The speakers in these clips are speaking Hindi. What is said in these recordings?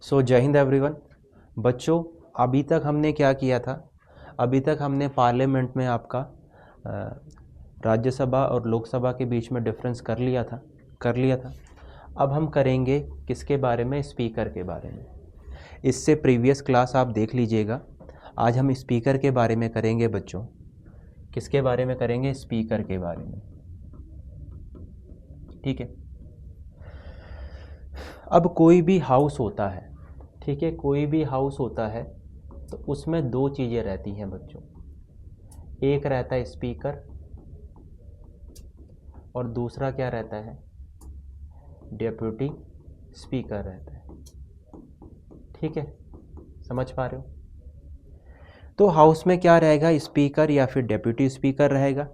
जय हिंद एवरीवन। बच्चों, अभी तक हमने क्या किया था? अभी तक हमने पार्लियामेंट में आपका राज्यसभा और लोकसभा के बीच में डिफरेंस कर लिया था। अब हम करेंगे किसके बारे में? स्पीकर के बारे में। इससे प्रीवियस क्लास आप देख लीजिएगा। आज हम स्पीकर के बारे में करेंगे बच्चों। किसके बारे में करेंगे? स्पीकर के बारे में। ठीक है। अब कोई भी हाउस होता है, ठीक है, कोई भी हाउस होता है तो उसमें दो चीज़ें रहती हैं बच्चों। एक रहता है स्पीकर और दूसरा क्या रहता है? डेप्यूटी स्पीकर रहता है। ठीक है, समझ पा रहे हो? तो हाउस में क्या रहेगा? स्पीकर या फिर डेप्यूटी स्पीकर रहेगा।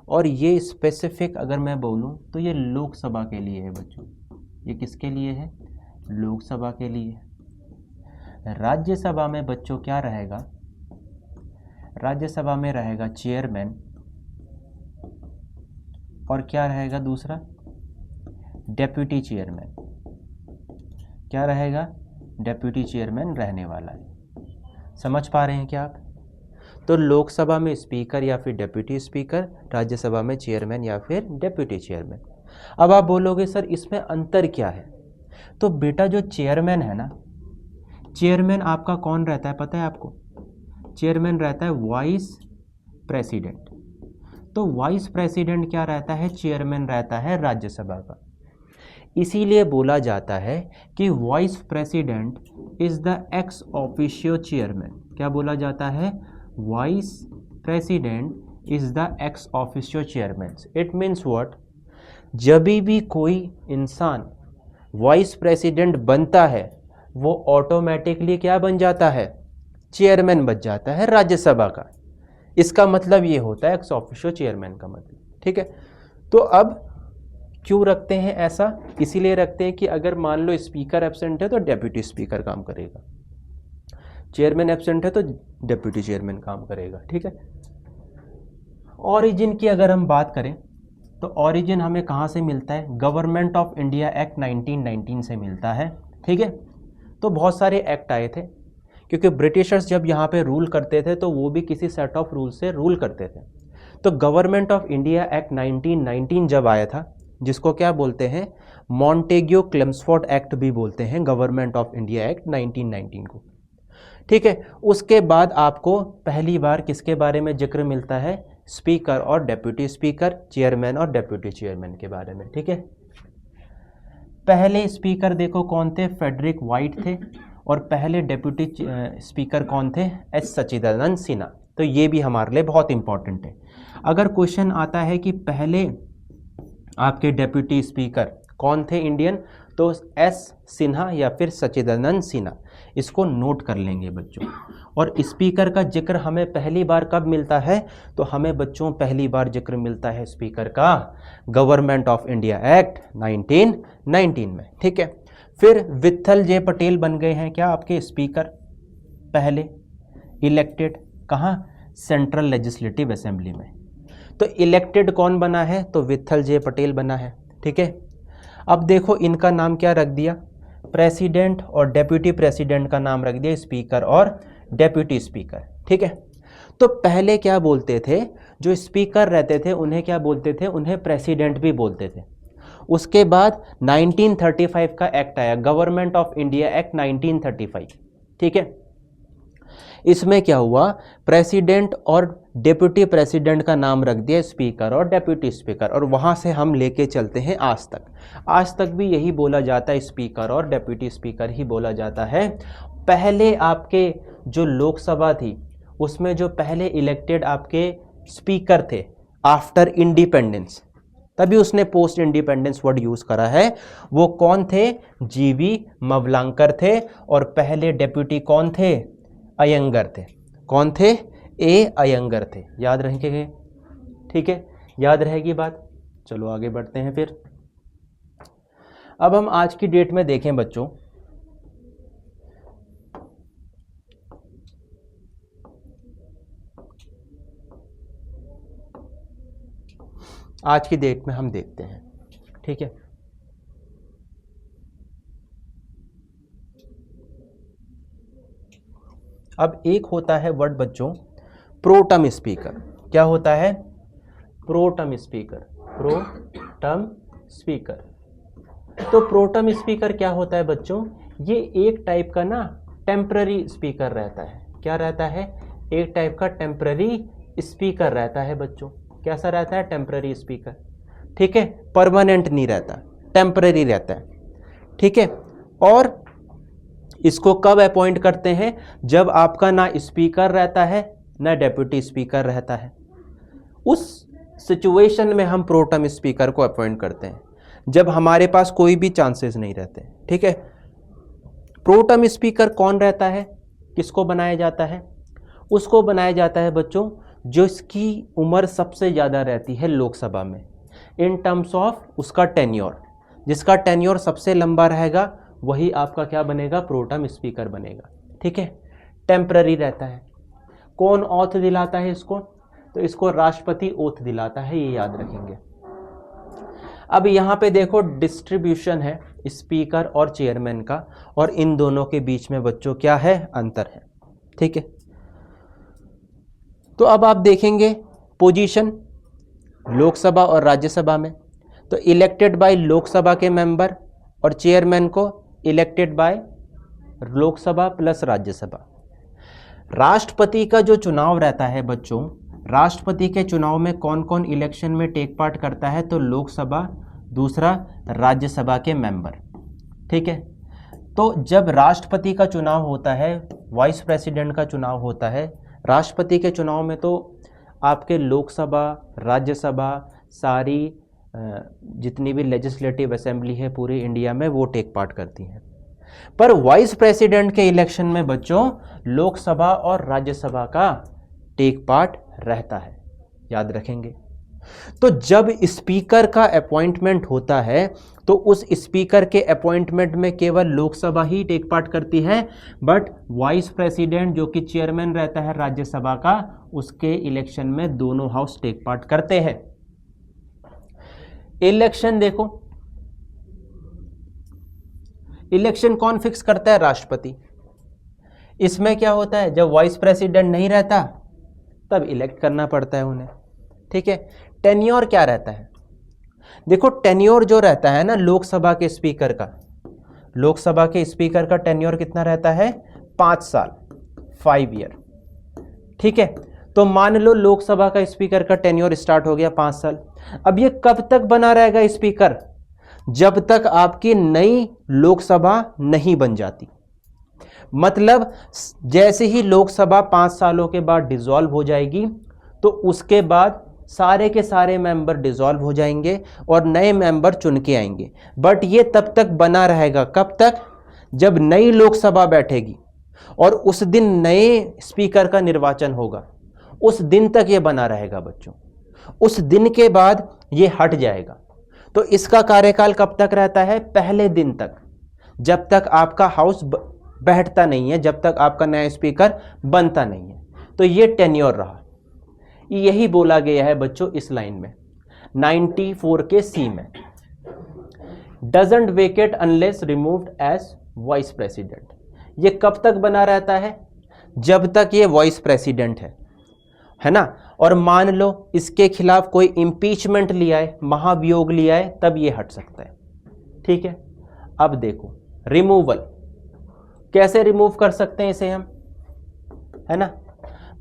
और ये स्पेसिफिक अगर मैं बोलूँ तो ये लोकसभा के लिए है बच्चों। ये किसके लिए है? लोकसभा के लिए। राज्यसभा में बच्चों क्या रहेगा? राज्यसभा में रहेगा चेयरमैन और क्या रहेगा दूसरा? Deputy chairman. क्या रहेगा? डेप्यूटी चेयरमैन रहने वाला है। समझ पा रहे हैं क्या आप? तो लोकसभा में स्पीकर या फिर डेप्यूटी स्पीकर, राज्यसभा में चेयरमैन या फिर डेप्यूटी चेयरमैन। अब आप बोलोगे सर इसमें अंतर क्या है? तो बेटा जो चेयरमैन है ना, चेयरमैन आपका कौन रहता है पता है आपको? चेयरमैन रहता है वाइस प्रेसिडेंट। तो वाइस प्रेसिडेंट क्या रहता है? चेयरमैन रहता है राज्यसभा का। इसीलिए बोला जाता है कि vice president is the ex officio chairman. क्या बोला जाता है? Vice president is the ex officio chairman. It means what? जब भी कोई इंसान वाइस प्रेसिडेंट बनता है वो ऑटोमेटिकली क्या बन जाता है? चेयरमैन बन जाता है राज्यसभा का। इसका मतलब ये होता है एक्स ऑफिशियो चेयरमैन का मतलब। ठीक है। तो अब क्यों रखते हैं ऐसा? इसीलिए रखते हैं कि अगर मान लो स्पीकर एब्सेंट है तो डेप्यूटी स्पीकर काम करेगा, चेयरमैन एब्सेंट है तो डेप्यूटी चेयरमैन काम करेगा। ठीक है। ऑरिजिन की अगर हम बात करें तो ऑरिजिन हमें कहाँ से मिलता है? गवर्नमेंट ऑफ इंडिया एक्ट 1919 से मिलता है। ठीक है। तो बहुत सारे एक्ट आए थे क्योंकि ब्रिटिशर्स जब यहाँ पे रूल करते थे तो वो भी किसी सेट ऑफ रूल से रूल करते थे। तो गवर्नमेंट ऑफ इंडिया एक्ट 1919 जब आया था, जिसको क्या बोलते हैं? मॉन्टेग्यू क्लेम्सफोर्ड एक्ट भी बोलते हैं गवर्नमेंट ऑफ इंडिया एक्ट 1919 को। ठीक है। उसके बाद आपको पहली बार किसके बारे में जिक्र मिलता है? स्पीकर और डेप्यूटी स्पीकर, चेयरमैन और डेप्यूटी चेयरमैन के बारे में। ठीक है। पहले स्पीकर देखो कौन थे? फ्रेडरिक वाइट थे। और पहले डेप्यूटी स्पीकर कौन थे? एस सच्चिदानंद सिन्हा। तो ये भी हमारे लिए बहुत इंपॉर्टेंट है। अगर क्वेश्चन आता है कि पहले आपके डेप्यूटी स्पीकर कौन थे इंडियन, तो एस सिन्हा या फिर सच्चिदानंद सिन्हा, इसको नोट कर लेंगे बच्चों। और स्पीकर का जिक्र हमें पहली बार कब मिलता है? तो हमें बच्चों पहली बार जिक्र मिलता है स्पीकर का गवर्नमेंट ऑफ इंडिया एक्ट 1919 में। ठीक है। फिर विट्ठल जे पटेल बन गए हैं क्या आपके स्पीकर पहले इलेक्टेड? कहाँ? सेंट्रल लेजिस्लेटिव असेंबली में। तो इलेक्टेड कौन बना है? तो विट्ठल जे पटेल बना है। ठीक है। अब देखो इनका नाम क्या रख दिया? प्रेसिडेंट और डेप्यूटी प्रेसिडेंट का नाम रख दिया स्पीकर और डेप्यूटी स्पीकर। ठीक है। तो पहले क्या बोलते थे? जो स्पीकर रहते थे उन्हें क्या बोलते थे? उन्हें प्रेसिडेंट भी बोलते थे। उसके बाद 1935 का एक्ट आया, गवर्नमेंट ऑफ इंडिया एक्ट 1935। ठीक है। इसमें क्या हुआ? प्रेसिडेंट और डेप्यूटी प्रेसिडेंट का नाम रख दिया स्पीकर और डेप्यूटी स्पीकर। और वहां से हम लेके चलते हैं आज तक। आज तक भी यही बोला जाता है, स्पीकर और डेप्यूटी स्पीकर ही बोला जाता है। पहले आपके जो लोकसभा थी उसमें जो पहले इलेक्टेड आपके स्पीकर थे आफ्टर इंडिपेंडेंस, तभी उसने पोस्ट इंडिपेंडेंस वर्ड यूज करा है, वो कौन थे? जीवी मवलांकर थे। और पहले डेप्यूटी कौन थे? अयंगर थे। कौन थे? ए अयंगर थे। याद रहेंगे? ठीक है, याद रहेगी बात। चलो आगे बढ़ते हैं फिर। अब हम आज की डेट में देखें बच्चों, आज की डेट में हम देखते हैं। ठीक है। अब एक होता है वर्ड बच्चों प्रोटम स्पीकर। क्या होता है? Pro tem speaker. Pro tem speaker. तो प्रोटम स्पीकर क्या होता है बच्चों? ये एक टाइप का ना टेम्पररी स्पीकर रहता है। क्या रहता है? एक टाइप का टेम्पररी स्पीकर रहता है बच्चों। कैसा रहता है? Temporary speaker. ठीक है, परमानेंट नहीं रहता, टेम्पररी रहता है। ठीक है, और इसको कब अपॉइंट करते हैं? जब आपका ना स्पीकर रहता है ना डेप्यूटी स्पीकर रहता है, उस सिचुएशन में हम प्रोटम स्पीकर को अपॉइंट करते हैं, जब हमारे पास कोई भी चांसेस नहीं रहते। ठीक है, प्रोटम स्पीकर कौन रहता है, किसको बनाया जाता है? उसको बनाया जाता है बच्चों जिसकी उम्र सबसे ज़्यादा रहती है लोकसभा में, इन टर्म्स ऑफ उसका टेन्योर। जिसका टेन्योर सबसे लंबा रहेगा वही आपका क्या बनेगा? प्रोटम स्पीकर बनेगा। ठीक है, टेम्पररी रहता है। कौन ओथ दिलाता है इसको? तो इसको राष्ट्रपति ओथ दिलाता है, ये याद रखेंगे। अब यहाँ पे देखो डिस्ट्रीब्यूशन है स्पीकर और चेयरमैन का, और इन दोनों के बीच में बच्चों क्या है? अंतर है। ठीक है, तो अब आप देखेंगे पोजीशन लोकसभा और राज्यसभा में, तो इलेक्टेड बाय लोकसभा के मेंबर और चेयरमैन को elected by Lok Sabha plus Rajya Sabha. राष्ट्रपति का जो चुनाव रहता है बच्चों, राष्ट्रपति के चुनाव में कौन कौन इलेक्शन में टेक पार्ट करता है? तो लोकसभा, दूसरा राज्यसभा के मेंबर। ठीक है, तो जब राष्ट्रपति का चुनाव होता है, वाइस प्रेसिडेंट का चुनाव होता है, राष्ट्रपति के चुनाव में तो आपके लोकसभा, राज्यसभा, सारी जितनी भी लेजिस्लेटिव असेंबली है पूरे इंडिया में वो टेक पार्ट करती हैं। पर वाइस प्रेसिडेंट के इलेक्शन में बच्चों लोकसभा और राज्यसभा का टेक पार्ट रहता है, याद रखेंगे। तो जब स्पीकर का अपॉइंटमेंट होता है तो उस स्पीकर के अपॉइंटमेंट में केवल लोकसभा ही टेक पार्ट करती है, बट वाइस प्रेसिडेंट जो कि चेयरमैन रहता है राज्यसभा का, उसके इलेक्शन में दोनों हाउस टेक पार्ट करते हैं। इलेक्शन देखो, इलेक्शन कौन फिक्स करता है? राष्ट्रपति। इसमें क्या होता है? जब वाइस प्रेसिडेंट नहीं रहता तब इलेक्ट करना पड़ता है उन्हें। ठीक है, टेन्योर क्या रहता है? देखो टेन्योर जो रहता है ना लोकसभा के स्पीकर का, लोकसभा के स्पीकर का टेन्योर कितना रहता है? 5 साल, 5 ईयर। ठीक है, तो मान लो लोकसभा का स्पीकर का टेन्योर स्टार्ट हो गया 5 साल। अब ये कब तक बना रहेगा स्पीकर? जब तक आपकी नई लोकसभा नहीं बन जाती। मतलब जैसे ही लोकसभा 5 सालों के बाद डिसॉल्व हो जाएगी तो उसके बाद सारे के सारे मेंबर डिसॉल्व हो जाएंगे और नए मेंबर चुन के आएंगे। बट ये तब तक बना रहेगा, कब तक? जब नई लोकसभा बैठेगी और उस दिन नए स्पीकर का निर्वाचन होगा, उस दिन तक ये बना रहेगा बच्चों। उस दिन के बाद ये हट जाएगा। तो इसका कार्यकाल कब तक रहता है? पहले दिन तक, जब तक आपका हाउस बैठता नहीं है, जब तक आपका नया स्पीकर बनता नहीं है। तो ये टेन्योर रहा। यही बोला गया है बच्चों इस लाइन में 94 के सी में, doesn't vacate unless removed as vice president. ये कब तक बना रहता है? जब तक ये वाइस प्रेसिडेंट है ना। और मान लो इसके खिलाफ कोई इंपीचमेंट लिया है, महाभियोग लिया है, तब ये हट सकता है। ठीक है, अब देखो रिमूवल कैसे रिमूव कर सकते हैं इसे हम, है ना।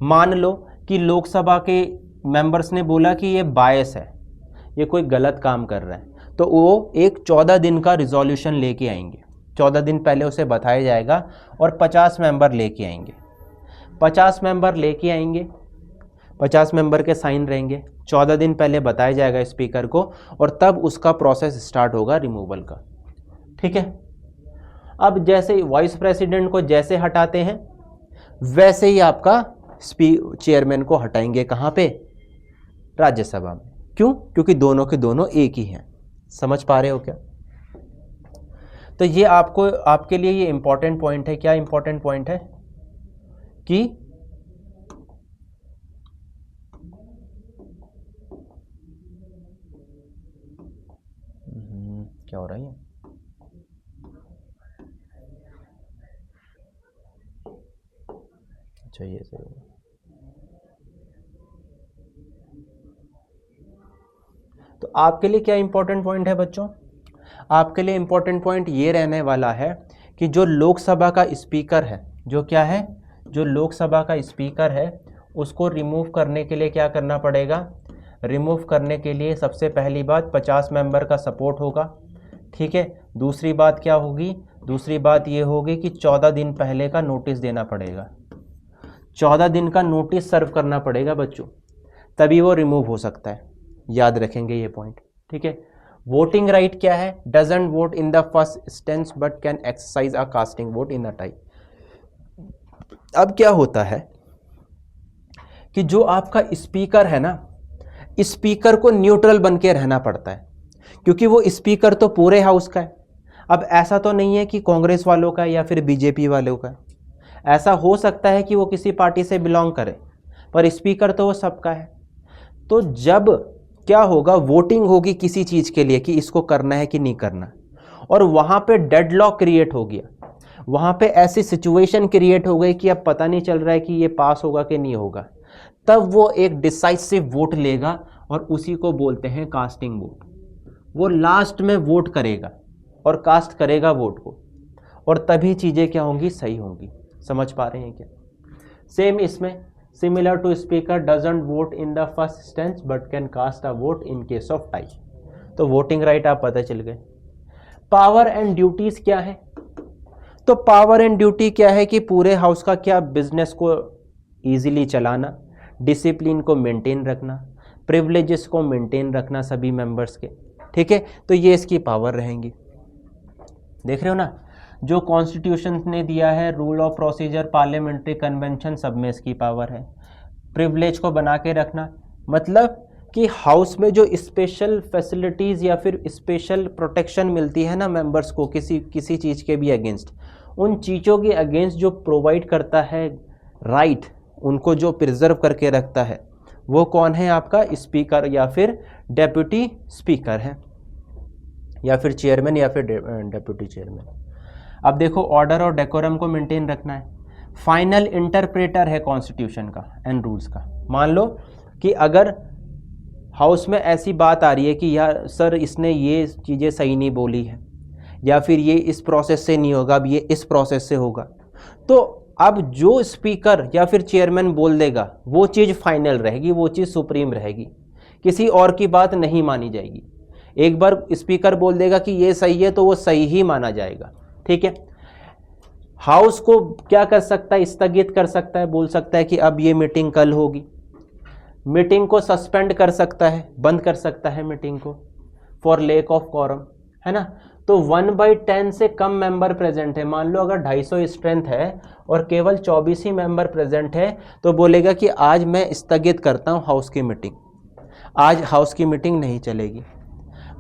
मान लो कि लोकसभा के मेंबर्स ने बोला कि ये बायस है, ये कोई गलत काम कर रहा है, तो वो एक 14 दिन का रिजोल्यूशन लेके आएंगे। 14 दिन पहले उसे बताया जाएगा और 50 मेंबर लेके आएंगे। 50 मेंबर लेके आएंगे, 50 मेंबर के साइन रहेंगे। 14 दिन पहले बताया जाएगा स्पीकर को और तब उसका प्रोसेस स्टार्ट होगा रिमूवल का। ठीक है, अब जैसे वाइस प्रेसिडेंट को जैसे हटाते हैं वैसे ही आपका चेयरमैन को हटाएंगे। कहाँ पे? राज्यसभा में। क्यों? क्योंकि दोनों के दोनों एक ही हैं। समझ पा रहे हो क्या? तो ये आपको, आपके लिए ये इंपॉर्टेंट पॉइंट है। क्या इंपॉर्टेंट पॉइंट है? कि क्या हो रहा है? अच्छा ये सही है। तो आपके लिए क्या इंपॉर्टेंट पॉइंट है बच्चों? आपके लिए इंपॉर्टेंट पॉइंट ये रहने वाला है कि जो लोकसभा का स्पीकर है, जो क्या है, जो लोकसभा का स्पीकर है, उसको रिमूव करने के लिए क्या करना पड़ेगा? रिमूव करने के लिए सबसे पहली बात 50 मेंबर का सपोर्ट होगा, ठीक है। दूसरी बात क्या होगी? दूसरी बात ये होगी कि 14 दिन पहले का नोटिस देना पड़ेगा, 14 दिन का नोटिस सर्व करना पड़ेगा बच्चों, तभी वो रिमूव हो सकता है। याद रखेंगे ये पॉइंट, ठीक है। वोटिंग राइट क्या है? Doesn't vote in the first instance but can exercise a casting vote in the tie. अब क्या होता है कि जो आपका स्पीकर है ना, स्पीकर को न्यूट्रल बन के रहना पड़ता है, क्योंकि वो स्पीकर तो पूरे हाउस का है। अब ऐसा तो नहीं है कि कांग्रेस वालों का या फिर बीजेपी वालों का, ऐसा हो सकता है कि वो किसी पार्टी से बिलोंग करे, पर स्पीकर तो वो सबका है। तो जब क्या होगा, वोटिंग होगी किसी चीज़ के लिए कि इसको करना है कि नहीं करना, और वहाँ पे डेडलॉक क्रिएट हो गया, वहाँ पे ऐसी सिचुएशन क्रिएट हो गई कि अब पता नहीं चल रहा है कि ये पास होगा कि नहीं होगा, तब वो एक डिसाइसिव वोट लेगा और उसी को बोलते हैं कास्टिंग वोट। वो लास्ट में वोट करेगा और कास्ट करेगा वोट को, और तभी चीज़ें क्या होंगी? सही होंगी। समझ पा रहे हैं क्या? सेम इसमें, similar to speaker doesn't vote in the first instance but can cast a vote in case of tie. तो वोटिंग राइट आप पता चल गए। पावर एंड ड्यूटीज क्या है? तो पावर एंड ड्यूटी क्या है कि पूरे हाउस का क्या, बिजनेस को इजीली चलाना, डिसिप्लिन को मेंटेन रखना, प्रिविलेजेस को मेंटेन रखना सभी मेंबर्स के, ठीक है। तो ये इसकी पावर रहेंगी। देख रहे हो ना, जो कॉन्स्टिट्यूशन ने दिया है, rule of procedure, parliamentary convention, सब में इसकी पावर है। प्रिविलेज को बना के रखना, मतलब कि हाउस में जो स्पेशल फैसिलिटीज़ या फिर स्पेशल प्रोटेक्शन मिलती है ना मेंबर्स को किसी चीज़ के भी अगेंस्ट, उन चीज़ों के अगेंस्ट जो प्रोवाइड करता है राइट, उनको जो प्रिजर्व करके रखता है, वो कौन है? आपका स्पीकर या फिर डेप्यूटी स्पीकर है, या फिर चेयरमैन या फिर डेप्यूटी चेयरमैन। अब देखो, ऑर्डर और डेकोरम को मेंटेन रखना है। फाइनल इंटरप्रेटर है कॉन्स्टिट्यूशन का एंड रूल्स का। मान लो कि अगर हाउस में ऐसी बात आ रही है कि यार सर इसने ये चीज़ें सही नहीं बोली है, या फिर ये इस प्रोसेस से नहीं होगा, अब ये इस प्रोसेस से होगा, तो अब जो स्पीकर या फिर चेयरमैन बोल देगा वो चीज़ फाइनल रहेगी, वो चीज़ सुप्रीम रहेगी, किसी और की बात नहीं मानी जाएगी। एक बार स्पीकर बोल देगा कि ये सही है तो वो सही ही माना जाएगा, ठीक है। हाउस को क्या कर सकता है? स्थगित कर सकता है, बोल सकता है कि अब ये मीटिंग कल होगी। मीटिंग को सस्पेंड कर सकता है, बंद कर सकता है मीटिंग को फॉर लेक ऑफ quorum, है ना। तो 1/10 से कम मेंबर प्रेजेंट है, मान लो अगर 250 स्ट्रेंथ है और केवल 24 ही मेंबर प्रेजेंट है, तो बोलेगा कि आज मैं स्थगित करता हूं हाउस की मीटिंग, आज हाउस की मीटिंग नहीं चलेगी।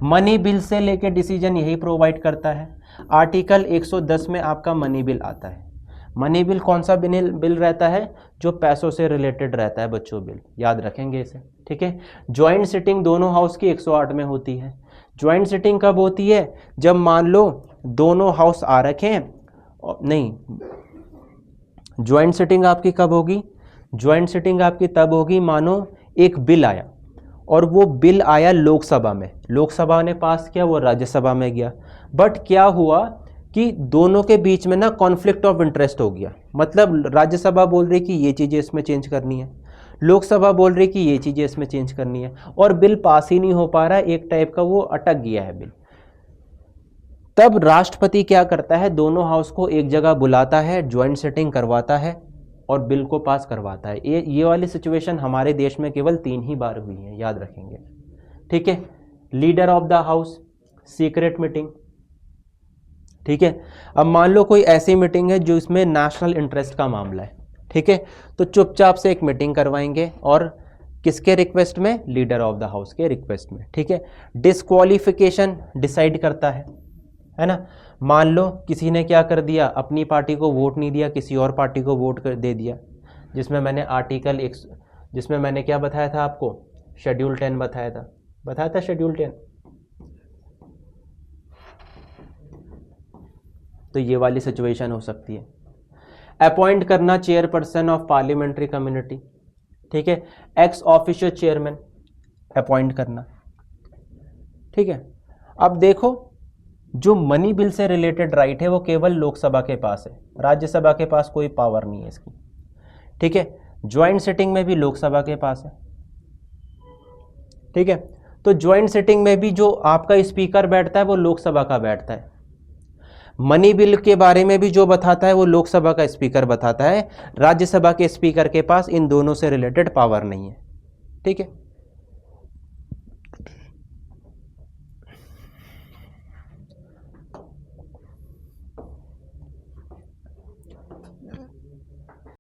मनी बिल से लेके डिसीजन यही प्रोवाइड करता है। आर्टिकल 110 में आपका मनी बिल आता है। मनी बिल कौन सा बिल रहता है? जो पैसों से रिलेटेड रहता है बच्चों, बिल याद रखेंगे इसे, ठीक है। ज्वाइंट सिटिंग दोनों हाउस की 108 में होती है। ज्वाइंट सिटिंग कब होती है? जब मान लो दोनों हाउस आ रखे हैं, नहीं, ज्वाइंट सिटिंग आपकी कब होगी? ज्वाइंट सिटिंग आपकी तब होगी मानो एक बिल आया और वो बिल आया लोकसभा में, लोकसभा ने पास किया, वो राज्यसभा में गया, बट क्या हुआ कि दोनों के बीच में ना कॉन्फ्लिक्ट ऑफ इंटरेस्ट हो गया। मतलब राज्यसभा बोल रही कि ये चीज़ें इसमें चेंज करनी है, लोकसभा बोल रही कि ये चीज़ें इसमें चेंज करनी है, और बिल पास ही नहीं हो पा रहा है, एक टाइप का वो अटक गया है बिल। तब राष्ट्रपति क्या करता है? दोनों हाउस को एक जगह बुलाता है, ज्वाइंट सेटिंग करवाता है और बिल को पास करवाता है। ये वाली सिचुएशन हमारे देश में केवल 3 ही बार हुई है, याद रखेंगे, ठीक है। Leader of the house, secret meeting, ठीक है। अब मान लो कोई ऐसी मीटिंग है जो इसमें नेशनल इंटरेस्ट का मामला है, ठीक है, तो चुपचाप से एक मीटिंग करवाएंगे, और किसके रिक्वेस्ट में? लीडर ऑफ द हाउस के रिक्वेस्ट में, ठीक है। डिस्क्वालिफिकेशन डिसाइड करता है ना। मान लो किसी ने क्या कर दिया, अपनी पार्टी को वोट नहीं दिया, किसी और पार्टी को वोट कर दे दिया, जिसमें मैंने क्या बताया था आपको? शेड्यूल 10 बताया था शेड्यूल 10। तो ये वाली सिचुएशन हो सकती है। अपॉइंट करना चेयरपर्सन ऑफ पार्लियामेंट्री कम्युनिटी, ठीक है, एक्स ऑफिशियो चेयरमैन अपॉइंट करना, ठीक है। अब देखो जो मनी बिल से रिलेटेड राइट है वो केवल लोकसभा के पास है, राज्यसभा के पास कोई पावर नहीं है इसकी, ठीक है। ज्वाइंट सिटिंग में भी लोकसभा के पास है, ठीक है। तो ज्वाइंट सिटिंग में भी जो आपका स्पीकर बैठता है वो लोकसभा का बैठता है। मनी बिल के बारे में भी जो बताता है वो लोकसभा का स्पीकर बताता है, राज्यसभा के स्पीकर के पास इन दोनों से रिलेटेड पावर नहीं है, ठीक है।